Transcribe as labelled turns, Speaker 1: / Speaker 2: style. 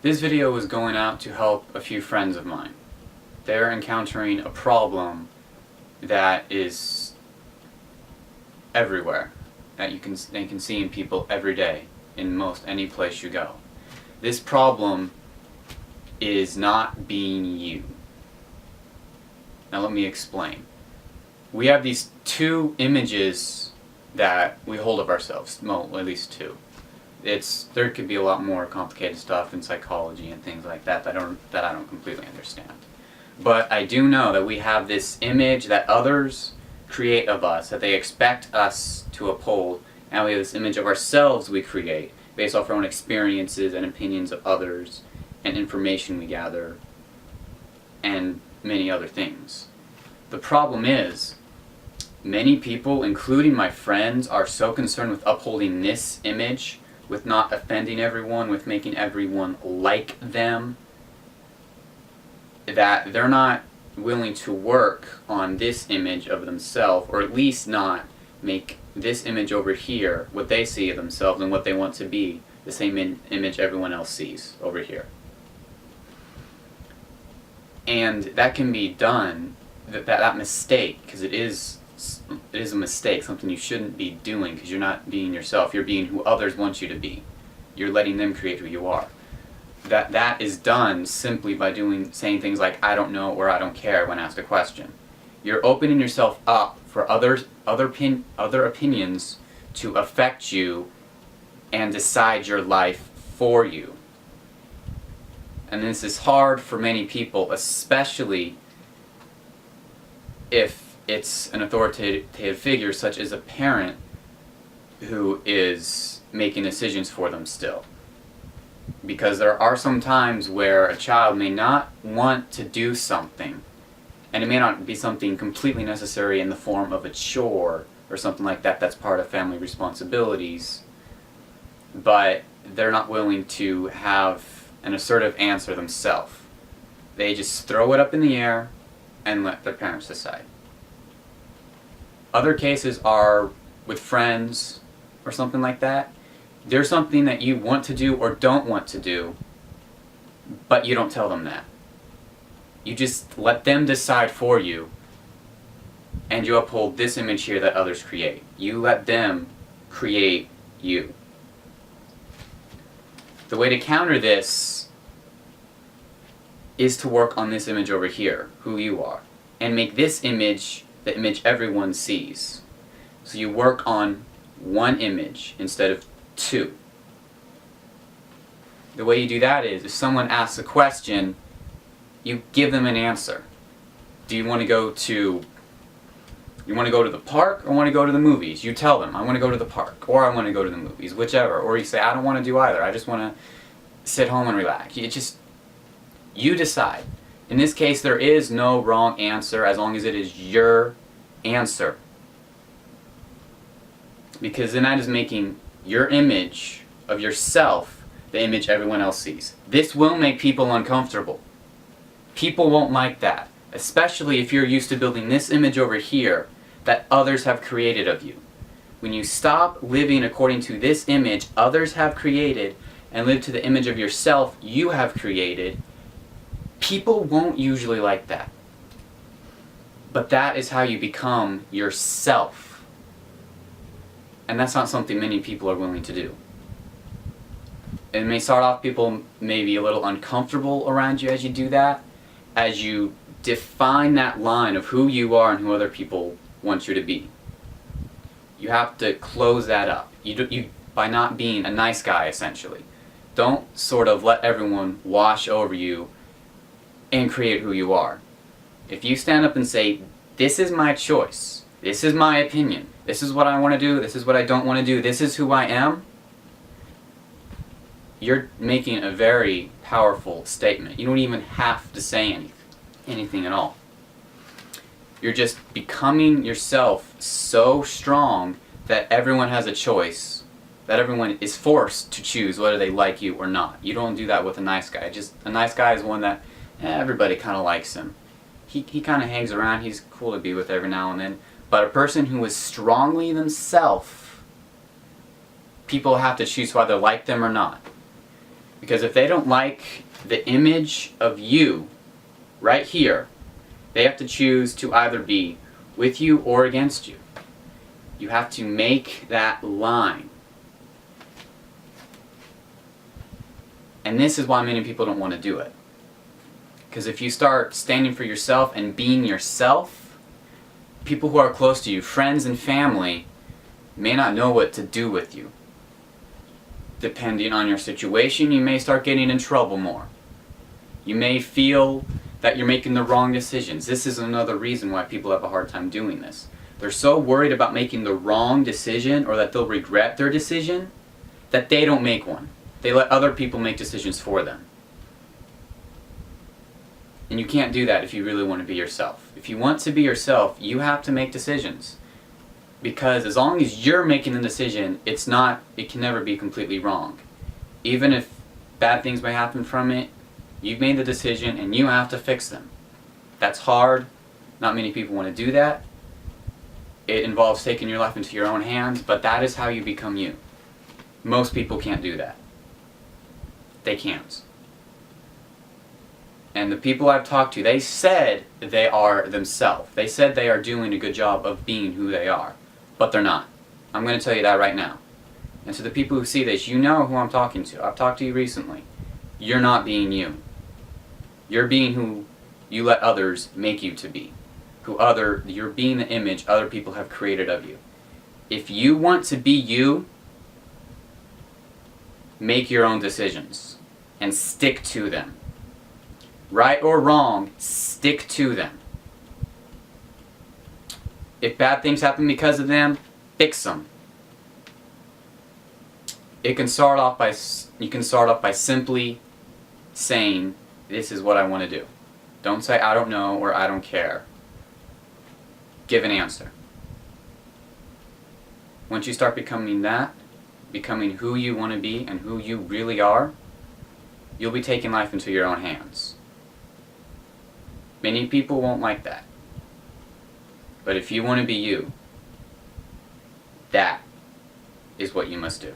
Speaker 1: This video is going out to help a few friends of mine. They're encountering a problem that is everywhere, that they can see in people every day, in most any place you go. This problem is not being you. Now let me explain. We have these two images that we hold of ourselves, well, at least two. There could be a lot more complicated stuff in psychology and things like that that I don't completely understand. But I do know that we have this image that others create of us, that they expect us to uphold, and we have this image of ourselves we create based off our own experiences and opinions of others and information we gather and many other things. The problem is, many people, including my friends, are so concerned with upholding this image, with not offending everyone, with making everyone like them, that they're not willing to work on this image of themselves, or at least not make this image over here, what they see of themselves and what they want to be, the same image everyone else sees over here. And that can be done, that mistake, because it is a mistake, something you shouldn't be doing, because you're not being yourself, you're being who others want you to be. You're letting them create who you are. That is done simply by saying things like, I don't know, or I don't care when asked a question. You're opening yourself up for other opinions to affect you and decide your life for you. And this is hard for many people, especially if it's an authoritative figure such as a parent who is making decisions for them still. Because there are some times where a child may not want to do something, and it may not be something completely necessary in the form of a chore or something like that that's part of family responsibilities, but they're not willing to have an assertive answer themselves. They just throw it up in the air and let their parents decide. Other cases are with friends or something like that. There's something that you want to do or don't want to do, but you don't tell them that. You just let them decide for you, and you uphold this image here that others create. You let them create you. The way to counter this is to work on this image over here, who you are, and make this image the image everyone sees. So you work on one image instead of two. The way you do that is, if someone asks a question, you give them an answer. Do you want to go to the park or want to go to the movies? You tell them, I want to go to the park, or I want to go to the movies, whichever. Or you say, I don't want to do either, I just want to sit home and relax. You decide. In this case, there is no wrong answer as long as it is your answer. Because then that is making your image of yourself the image everyone else sees. This will make people uncomfortable. People won't like that, especially if you're used to building this image over here that others have created of you. When you stop living according to this image others have created and live to the image of yourself you have created, people won't usually like that. But that is how you become yourself. And that's not something many people are willing to do. It may start off people may be a little uncomfortable around you as you do that, as you define that line of who you are and who other people want you to be. You have to close that up. By not being a nice guy, essentially. Don't sort of let everyone wash over you and create who you are. If you stand up and say, this is my choice, this is my opinion, this is what I want to do, this is what I don't want to do, this is who I am, you're making a very powerful statement. You don't even have to say anything at all. You're just becoming yourself so strong that everyone has a choice, that everyone is forced to choose whether they like you or not. You don't do that with a nice guy. A nice guy is one that everybody kind of likes him. He kind of hangs around, he's cool to be with every now and then. But a person who is strongly themselves, people have to choose whether they like them or not. Because if they don't like the image of you right here, they have to choose to either be with you or against you. You have to make that line. And this is why many people don't want to do it. Because if you start standing for yourself and being yourself, people who are close to you, friends and family, may not know what to do with you. Depending on your situation, you may start getting in trouble more. You may feel that you're making the wrong decisions. This is another reason why people have a hard time doing this. They're so worried about making the wrong decision or that they'll regret their decision that they don't make one. They let other people make decisions for them. And you can't do that if you really want to be yourself. If you want to be yourself, you have to make decisions. Because as long as you're making the decision, it can never be completely wrong. Even if bad things may happen from it, you've made the decision and you have to fix them. That's hard. Not many people want to do that. It involves taking your life into your own hands, but that is how you become you. Most people can't do that. They can't. And the people I've talked to, they said they are themselves. They said they are doing a good job of being who they are. But they're not. I'm going to tell you that right now. And to the people who see this, you know who I'm talking to. I've talked to you recently. You're not being you. You're being who you let others make you to be. You're being the image other people have created of you. If you want to be you, make your own decisions and stick to them. Right or wrong, stick to them. If bad things happen because of them, fix them. You can start off by simply saying, this is what I want to do. Don't say I don't know or I don't care. Give an answer. Once you start becoming that, becoming who you want to be and who you really are, you'll be taking life into your own hands. Many people won't like that. But if you want to be you, that is what you must do.